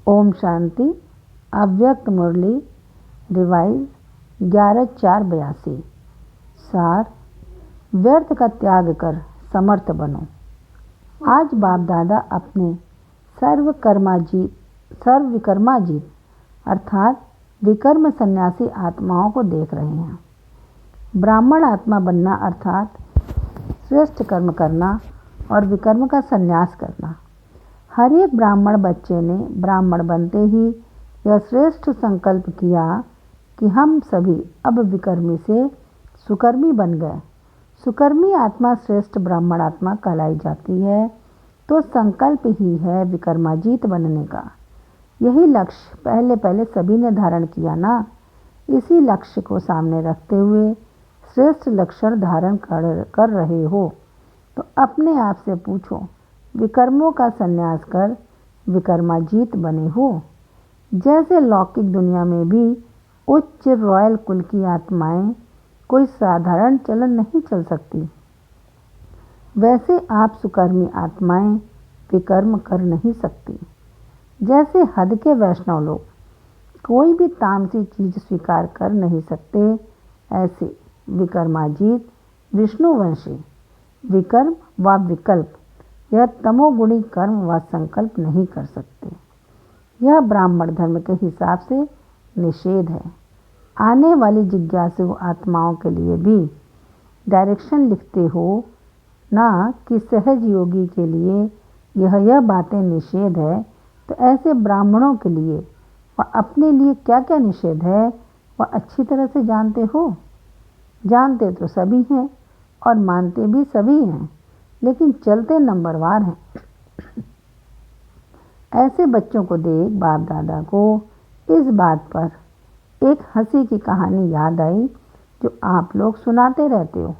ओम शांति। अव्यक्त मुरली रिवाइज 11/4/82। सार, व्यर्थ का त्याग कर समर्थ बनो। आज बाप दादा अपने सर्वविकर्माजीत अर्थात विकर्म सन्यासी आत्माओं को देख रहे हैं। ब्राह्मण आत्मा बनना अर्थात श्रेष्ठ कर्म करना और विकर्म का संन्यास करना। हर एक ब्राह्मण बच्चे ने ब्राह्मण बनते ही यह श्रेष्ठ संकल्प किया कि हम सभी अब विकर्मी से सुकर्मी बन गए। सुकर्मी आत्मा श्रेष्ठ ब्राह्मण आत्मा कहलाई जाती है, तो संकल्प ही है विकर्माजीत बनने का। यही लक्ष्य पहले सभी ने धारण किया ना। इसी लक्ष्य को सामने रखते हुए श्रेष्ठ लक्षण धारण कर रहे हो, तो अपने आप से पूछो, विकर्मों का संन्यास कर विकर्माजीत बने हो। जैसे लौकिक दुनिया में भी उच्च रॉयल कुल की आत्माएं कोई साधारण चलन नहीं चल सकती, वैसे आप सुकर्मी आत्माएं विकर्म कर नहीं सकती। जैसे हद के वैष्णव लोग कोई भी तामसी चीज स्वीकार कर नहीं सकते, ऐसे विकर्माजीत विष्णुवंशी विकर्म व विकल्प यह तमोगुणी कर्म व संकल्प नहीं कर सकते। यह ब्राह्मण धर्म के हिसाब से निषेध है। आने वाली जिज्ञासु आत्माओं के लिए भी डायरेक्शन लिखते हो ना कि सहज योगी के लिए यह बातें निषेध है, तो ऐसे ब्राह्मणों के लिए व अपने लिए क्या क्या निषेध है वह अच्छी तरह से जानते हो। जानते तो सभी हैं और मानते भी सभी हैं, लेकिन चलते नंबरवार हैं। ऐसे बच्चों को देख बाप दादा को इस बात पर एक हंसी की कहानी याद आई जो आप लोग सुनाते रहते हो।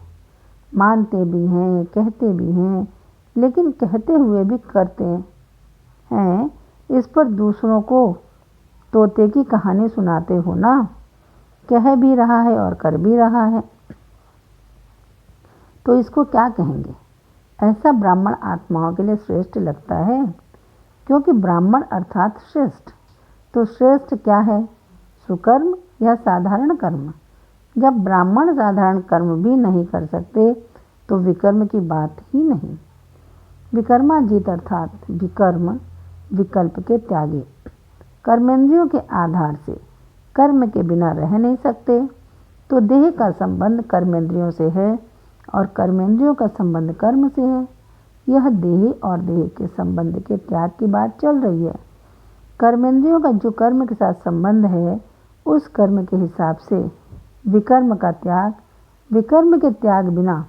मानते भी हैं, कहते भी हैं, लेकिन कहते हुए भी करते हैं। इस पर दूसरों को तोते की कहानी सुनाते हो ना। कह भी रहा है और कर भी रहा है, तो इसको क्या कहेंगे? ऐसा ब्राह्मण आत्माओं के लिए श्रेष्ठ लगता है, क्योंकि ब्राह्मण अर्थात श्रेष्ठ। तो श्रेष्ठ क्या है, सुकर्म या साधारण कर्म? जब ब्राह्मण साधारण कर्म भी नहीं कर सकते, तो विकर्म की बात ही नहीं। विकर्माजीत अर्थात विकर्म विकल्प के त्यागी, कर्मेंद्रियों के आधार से कर्म के बिना रह नहीं सकते। तो देह का संबंध कर्मेंद्रियों से है और कर्मेंद्रियों का संबंध कर्म से है। यह देह और देह के संबंध के त्याग की बात चल रही है। कर्मेंद्रियों का जो कर्म के साथ संबंध है, उस कर्म के हिसाब से विकर्म का त्याग, विकर्म के त्याग बिना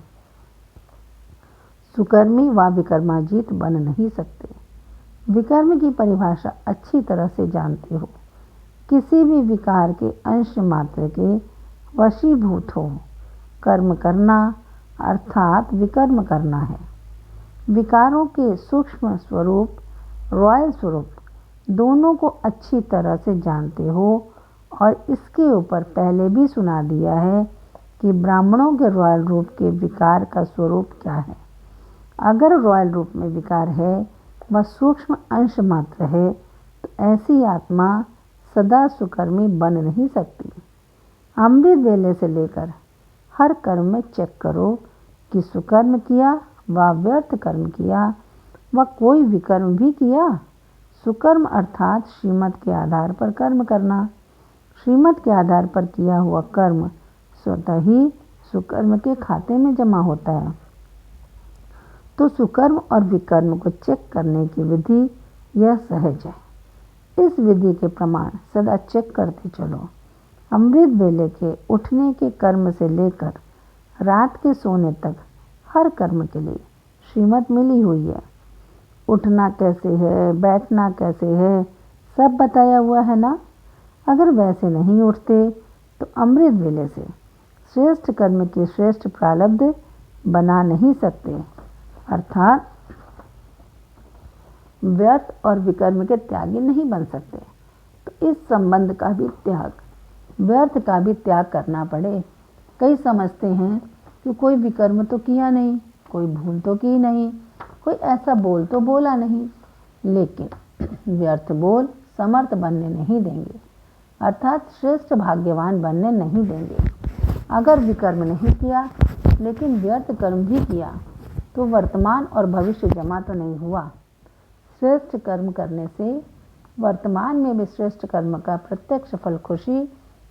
सुकर्मी व विकर्माजीत बन नहीं सकते। विकर्म की परिभाषा अच्छी तरह से जानते हो। किसी भी विकार के अंश मात्र के वशीभूत हो। कर्म करना अर्थात विकर्म करना है। विकारों के सूक्ष्म स्वरूप, रॉयल स्वरूप दोनों को अच्छी तरह से जानते हो, और इसके ऊपर पहले भी सुना दिया है कि ब्राह्मणों के रॉयल रूप के विकार का स्वरूप क्या है। अगर रॉयल रूप में विकार है वह सूक्ष्म अंश मात्र है, तो ऐसी आत्मा सदा सुकर्मी बन नहीं सकती। अमृत वेले से लेकर हर कर्म में चेक करो कि सुकर्म किया व व्यर्थ कर्म किया व कोई विकर्म भी किया। सुकर्म अर्थात श्रीमत के आधार पर कर्म करना। श्रीमत के आधार पर किया हुआ कर्म स्वतः ही सुकर्म के खाते में जमा होता है। तो सुकर्म और विकर्म को चेक करने की विधि यह सहज है। इस विधि के प्रमाण सदा चेक करते चलो। अमृत वेले के उठने के कर्म से लेकर रात के सोने तक हर कर्म के लिए श्रीमत मिली हुई है। उठना कैसे है, बैठना कैसे है, सब बताया हुआ है ना। अगर वैसे नहीं उठते, तो अमृत वेले से श्रेष्ठ कर्म की श्रेष्ठ प्रारब्ध बना नहीं सकते, अर्थात व्यर्थ और विकर्म के त्यागी नहीं बन सकते। तो इस संबंध का भी त्याग, व्यर्थ का भी त्याग करना पड़े। कई समझते हैं कि कोई विकर्म तो किया नहीं, कोई भूल तो की नहीं, कोई ऐसा बोल तो बोला नहीं, लेकिन व्यर्थ बोल समर्थ बनने नहीं देंगे, अर्थात श्रेष्ठ भाग्यवान बनने नहीं देंगे। अगर विकर्म नहीं किया लेकिन व्यर्थ कर्म भी किया तो वर्तमान और भविष्य जमा तो नहीं हुआ। श्रेष्ठ कर्म करने से वर्तमान में भी श्रेष्ठ कर्म का प्रत्यक्ष फल खुशी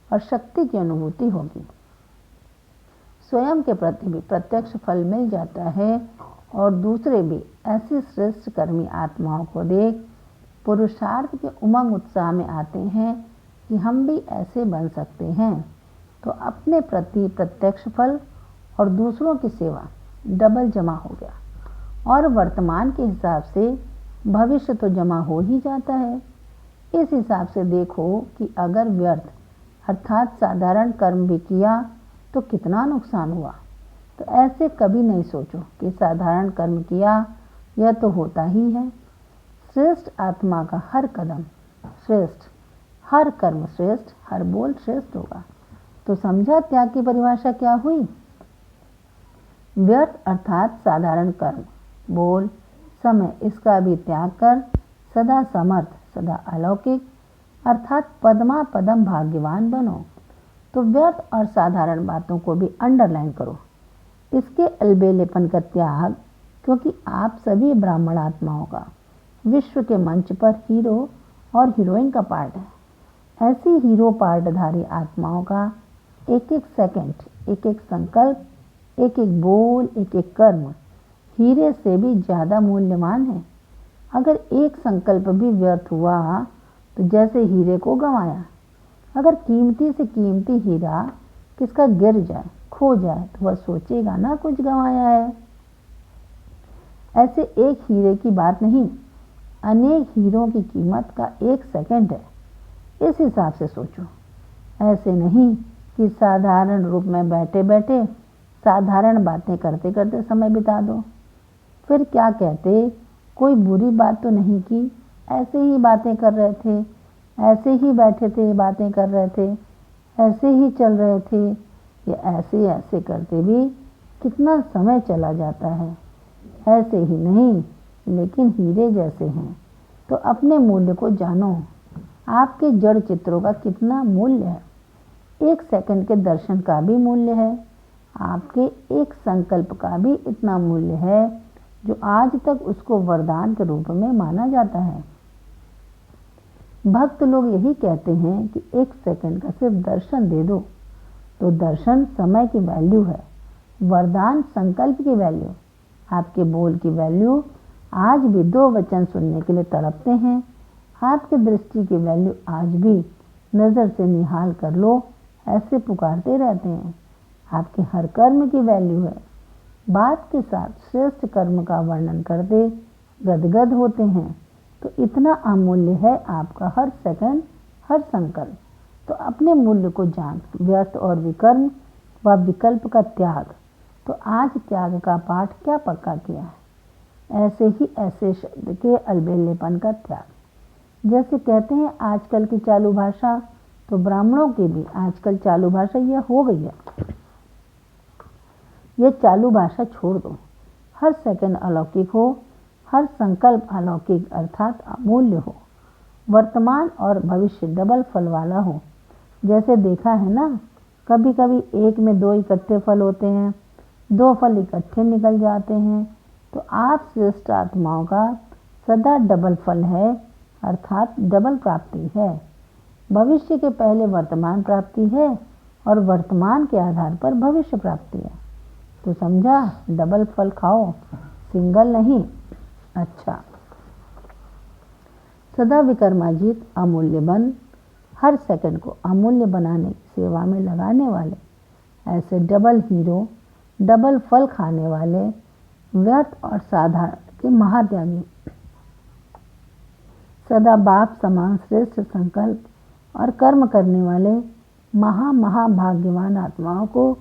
और शक्ति की अनुभूति होगी। स्वयं के प्रति भी प्रत्यक्ष फल मिल जाता है और दूसरे भी ऐसी श्रेष्ठ कर्मी आत्माओं को देख पुरुषार्थ के उमंग उत्साह में आते हैं कि हम भी ऐसे बन सकते हैं। तो अपने प्रति प्रत्यक्ष फल और दूसरों की सेवा डबल जमा हो गया और वर्तमान के हिसाब से भविष्य तो जमा हो ही जाता है। इस हिसाब से देखो कि अगर व्यर्थ अर्थात साधारण कर्म भी किया तो कितना नुकसान हुआ। तो ऐसे कभी नहीं सोचो कि साधारण कर्म किया यह तो होता ही है। श्रेष्ठ आत्मा का हर कदम श्रेष्ठ, हर कर्म श्रेष्ठ, हर बोल श्रेष्ठ होगा। तो समझा त्याग की परिभाषा क्या हुई? व्यर्थ अर्थात साधारण कर्म, बोल, समय इसका भी त्याग कर सदा समर्थ, सदा अलौकिक अर्थात पद्मा पदम भाग्यवान बनो। तो व्यर्थ और साधारण बातों को भी अंडरलाइन करो। इसके अलबेलेपन का त्याग, क्योंकि आप सभी ब्राह्मण आत्माओं का विश्व के मंच पर हीरो और हीरोइन का पार्ट है। ऐसी हीरो पार्टधारी आत्माओं का एक एक सेकंड, एक एक संकल्प, एक एक बोल, एक एक कर्म हीरे से भी ज़्यादा मूल्यवान है। अगर एक संकल्प भी व्यर्थ हुआ तो जैसे हीरे को गंवाया। अगर कीमती से कीमती हीरा किसका गिर जाए, खो जाए तो वह सोचेगा ना कुछ गंवाया है। ऐसे एक हीरे की बात नहीं, अनेक हीरों की कीमत का एक सेकंड है। इस हिसाब से सोचो। ऐसे नहीं कि साधारण रूप में बैठे बैठे साधारण बातें करते करते समय बिता दो। फिर क्या कहते, कोई बुरी बात तो नहीं की, ऐसे ही बातें कर रहे थे, ऐसे ही बैठे थे, बातें कर रहे थे, ऐसे ही चल रहे थे। ये ऐसे ऐसे करते भी कितना समय चला जाता है। ऐसे ही नहीं लेकिन हीरे जैसे हैं। तो अपने मूल्य को जानो। आपके जड़ चित्रों का कितना मूल्य है। एक सेकंड के दर्शन का भी मूल्य है। आपके एक संकल्प का भी इतना मूल्य है जो आज तक उसको वरदान के रूप में माना जाता है। भक्त लोग यही कहते हैं कि एक सेकंड का सिर्फ दर्शन दे दो। तो दर्शन समय की वैल्यू है, वरदान संकल्प की वैल्यू, आपके बोल की वैल्यू। आज भी दो वचन सुनने के लिए तड़पते हैं। आपकी दृष्टि की वैल्यू आज भी नज़र से निहाल कर लो ऐसे पुकारते रहते हैं। आपके हर कर्म की वैल्यू है। बात के साथ श्रेष्ठ कर्म का वर्णन करते गदगद होते हैं। तो इतना अमूल्य है आपका हर सेकंड, हर संकल्प। तो अपने मूल्य को जान। व्यर्थ और विकर्म व विकल्प का त्याग। तो आज त्याग का पाठ क्या पक्का किया है? ऐसे ही ऐसे शब्द के अलबेलेपन का त्याग। जैसे कहते हैं आजकल की चालू भाषा, तो ब्राह्मणों की भी आजकल चालू भाषा यह हो गई है। ये चालू भाषा छोड़ दो। हर सेकंड अलौकिक हो, हर संकल्प अलौकिक अर्थात अमूल्य हो, वर्तमान और भविष्य डबल फल वाला हो। जैसे देखा है ना, कभी कभी एक में दो इकट्ठे फल होते हैं, दो फल इकट्ठे निकल जाते हैं। तो आप श्रेष्ठ आत्माओं का सदा डबल फल है, अर्थात डबल प्राप्ति है। भविष्य के पहले वर्तमान प्राप्ति है और वर्तमान के आधार पर भविष्य प्राप्ति है। तो समझा, डबल फल खाओ, सिंगल नहीं। अच्छा, सदा विकर्माजीत अमूल्य बन, हर सेकंड को अमूल्य बनाने की सेवा में लगाने वाले ऐसे डबल हीरो, डबल फल खाने वाले व्यर्थ और साधारण के महात्यागी, सदा बाप समान श्रेष्ठ संकल्प और कर्म करने वाले महाभाग्यवान आत्माओं को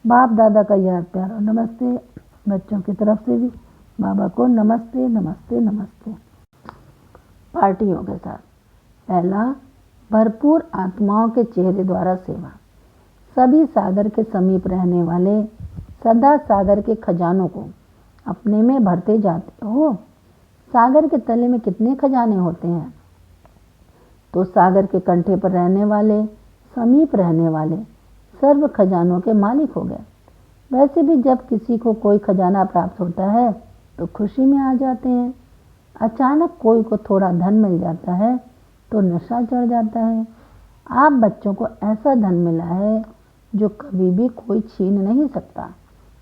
बाप दादा का याद प्यार और नमस्ते। बच्चों की तरफ से भी बाबा को नमस्ते नमस्ते नमस्ते। पार्टियों के साथ पहला, भरपूर आत्माओं के चेहरे द्वारा सेवा। सभी सागर के समीप रहने वाले सदा सागर के खजानों को अपने में भरते जाते हो। सागर के तले में कितने खजाने होते हैं। तो सागर के कंठे पर रहने वाले, समीप रहने वाले सर्व खजानों के मालिक हो गए। वैसे भी जब किसी को कोई खजाना प्राप्त होता है तो खुशी में आ जाते हैं। अचानक कोई को थोड़ा धन मिल जाता है तो नशा चढ़ जाता है। आप बच्चों को ऐसा धन मिला है जो कभी भी कोई छीन नहीं सकता,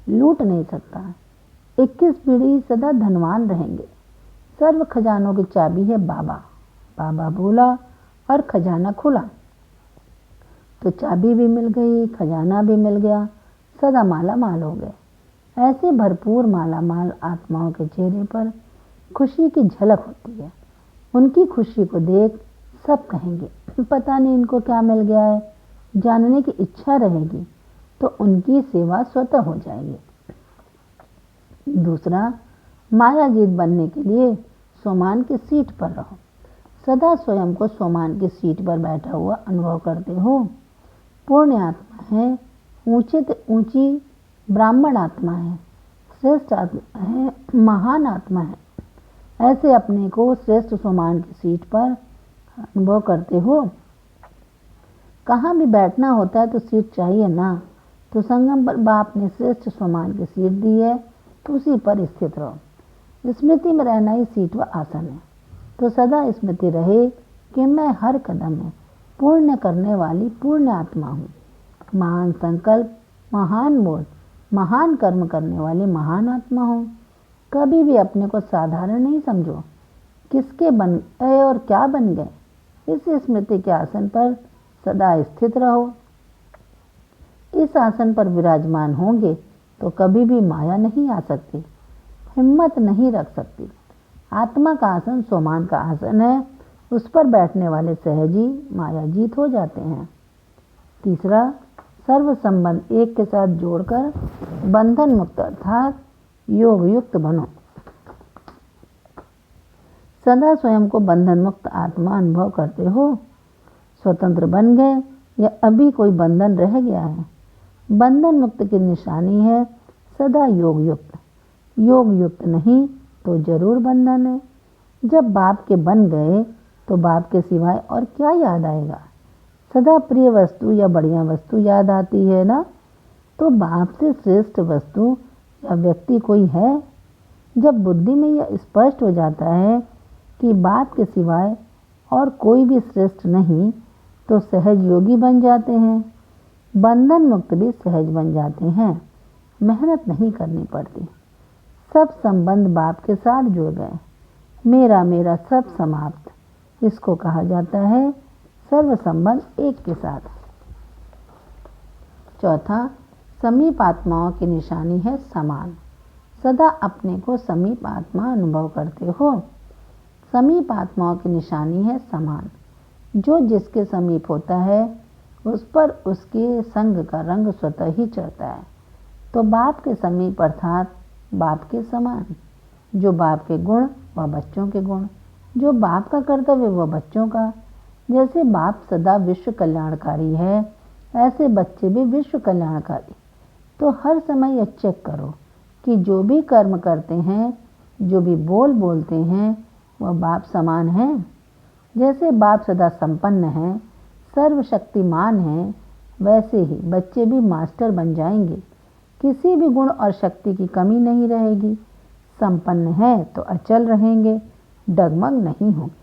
लूट नहीं सकता। 21 पीढ़ी सदा धनवान रहेंगे। सर्व खजानों की चाबी है बाबा। बाबा बोला और खजाना खुला, तो चाबी भी मिल गई, खजाना भी मिल गया, सदा माला माल हो गए। ऐसे भरपूर माला माल आत्माओं के चेहरे पर खुशी की झलक होती है। उनकी खुशी को देख सब कहेंगे पता नहीं इनको क्या मिल गया है। जानने की इच्छा रहेगी तो उनकी सेवा स्वतः हो जाएगी। दूसरा, मायाजीत बनने के लिए सोमान की सीट पर रहो। सदा स्वयं को सोमान की सीट पर बैठा हुआ अनुभव करते हो। पूर्ण आत्मा है, ऊंचे से ऊंची ब्राह्मण आत्मा है, श्रेष्ठ आत्मा है, महान आत्मा है। ऐसे अपने को श्रेष्ठ सोमान की सीट पर अनुभव करते हो। कहाँ भी बैठना होता है तो सीट चाहिए ना, तो संगम पर बाप ने श्रेष्ठ सोमान की सीट दी है तो उसी पर स्थित रहो। स्मृति में रहना ही सीट व आसन है। तो सदा स्मृति रहे कि मैं हर कदम में पुण्य करने वाली पूर्ण आत्मा हूँ। महान संकल्प, महान बोध, महान कर्म करने वाली महान आत्मा हूँ। कभी भी अपने को साधारण नहीं समझो। किसके बन गए और क्या बन गए, इस स्मृति के आसन पर सदा स्थित रहो। इस आसन पर विराजमान होंगे तो कभी भी माया नहीं आ सकती, हिम्मत नहीं रख सकती। आत्मा का आसन सोमान का आसन है, उस पर बैठने वाले सहजी माया जीत हो जाते हैं। तीसरा, सर्व संबंध एक के साथ जोड़कर बंधन मुक्त अर्थात योग युक्त बनो। सदा स्वयं को बंधन मुक्त आत्मा अनुभव करते हो। स्वतंत्र बन गए या अभी कोई बंधन रह गया है। बंधन मुक्त की निशानी है सदा योग युक्त। योग युक्त नहीं तो जरूर बंधन है। जब बाप के बन गए तो बाप के सिवाय और क्या याद आएगा। सदा प्रिय वस्तु या बढ़िया वस्तु याद आती है ना, तो बाप से श्रेष्ठ वस्तु या व्यक्ति कोई है। जब बुद्धि में यह स्पष्ट हो जाता है कि बाप के सिवाय और कोई भी श्रेष्ठ नहीं, तो सहज योगी बन जाते हैं। बंधन मुक्त भी सहज बन जाते हैं। मेहनत नहीं करनी पड़ती। सब संबंध बाप के साथ जुड़ गए। मेरा मेरा सब समाप्त। इसको कहा जाता है सर्व संबंध एक के साथ। चौथा, समीप आत्माओं की निशानी है समान। सदा अपने को समीप आत्मा अनुभव करते हो। समीप आत्माओं की निशानी है समान। जो जिसके समीप होता है उस पर उसके संग का रंग स्वतः ही चढ़ता है। तो बाप के समीप अर्थात बाप के समान। जो बाप के गुण वह बच्चों के गुण, जो बाप का कर्तव्य वह बच्चों का। जैसे बाप सदा विश्व कल्याणकारी है, ऐसे बच्चे भी विश्व कल्याणकारी। तो हर समय यह चेक करो कि जो भी कर्म करते हैं, जो भी बोलते हैं, वह बाप समान है। जैसे बाप सदा संपन्न है, सर्वशक्तिमान है, वैसे ही बच्चे भी मास्टर बन जाएंगे। किसी भी गुण और शक्ति की कमी नहीं रहेगी। संपन्न है तो अचल रहेंगे, डगमग नहीं होंगे।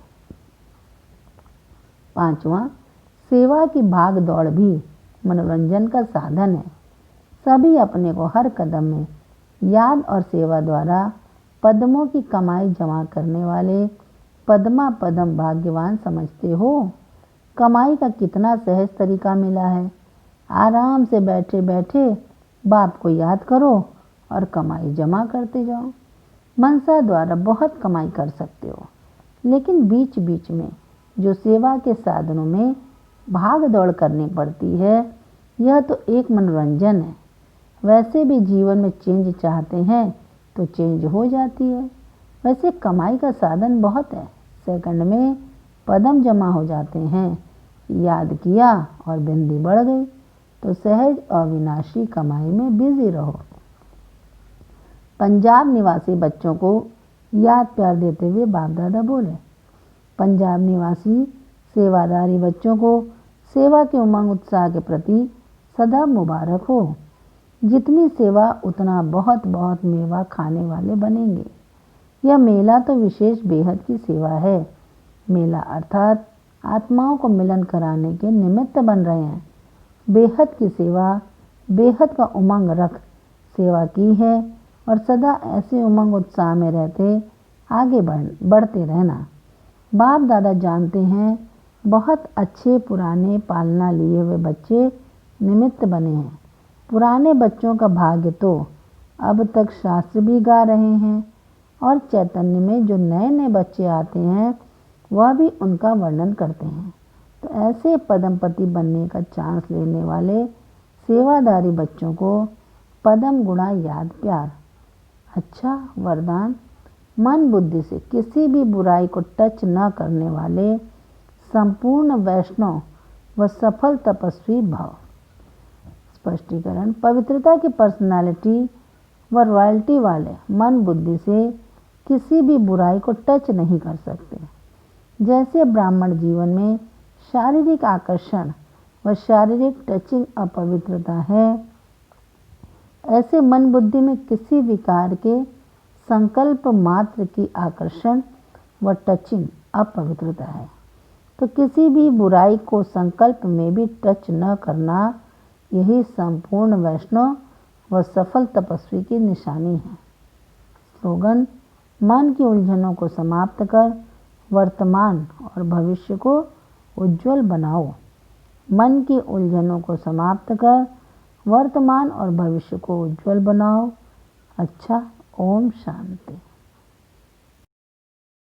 पांचवा, सेवा की भाग दौड़ भी मनोरंजन का साधन है। सभी अपने को हर कदम में याद और सेवा द्वारा पद्मों की कमाई जमा करने वाले पद्मा पदम भाग्यवान समझते हो। कमाई का कितना सहज तरीका मिला है। आराम से बैठे बैठे बाप को याद करो और कमाई जमा करते जाओ। मनसा द्वारा बहुत कमाई कर सकते हो, लेकिन बीच बीच में जो सेवा के साधनों में भाग दौड़ करनी पड़ती है, यह तो एक मनोरंजन है। वैसे भी जीवन में चेंज चाहते हैं तो चेंज हो जाती है। वैसे कमाई का साधन बहुत है। सेकंड में पदम जमा हो जाते हैं। याद किया और बिंदी बढ़ गई। तो सहज अविनाशी कमाई में बिजी रहो। पंजाब निवासी बच्चों को याद प्यार देते हुए बाप दादा बोले, पंजाब निवासी सेवादारी बच्चों को सेवा के उमंग उत्साह के प्रति सदा मुबारक हो। जितनी सेवा उतना बहुत बहुत मेवा खाने वाले बनेंगे। यह मेला तो विशेष बेहद की सेवा है। मेला अर्थात आत्माओं को मिलन कराने के निमित्त बन रहे हैं। बेहद की सेवा, बेहद का उमंग रख सेवा की है और सदा ऐसे उमंग उत्साह में रहते आगे बढ़ते रहना। बाप दादा जानते हैं, बहुत अच्छे पुराने पालना लिए हुए बच्चे निमित्त बने हैं। पुराने बच्चों का भाग्य तो अब तक शास्त्र भी गा रहे हैं और चैतन्य में जो नए नए बच्चे आते हैं वह भी उनका वर्णन करते हैं। तो ऐसे पदमपति बनने का चांस लेने वाले सेवादारी बच्चों को पदम गुणा याद प्यार। अच्छा वरदान, मन बुद्धि से किसी भी बुराई को टच न करने वाले संपूर्ण वैष्णव व सफल तपस्वी भव। स्पष्टीकरण, पवित्रता की पर्सनालिटी व रॉयल्टी वाले मन बुद्धि से किसी भी बुराई को टच नहीं कर सकते। जैसे ब्राह्मण जीवन में शारीरिक आकर्षण व शारीरिक टचिंग अपवित्रता है, ऐसे मन बुद्धि में किसी विकार के संकल्प मात्र की आकर्षण व टचिंग अपवित्रता है। तो किसी भी बुराई को संकल्प में भी टच न करना, यही संपूर्ण वैष्णव व सफल तपस्वी की निशानी है। स्लोगन, मन की उलझनों को समाप्त कर वर्तमान और भविष्य को उज्जवल बनाओ। मन की उलझनों को समाप्त कर वर्तमान और भविष्य को उज्जवल बनाओ। अच्छा, ओम शांति।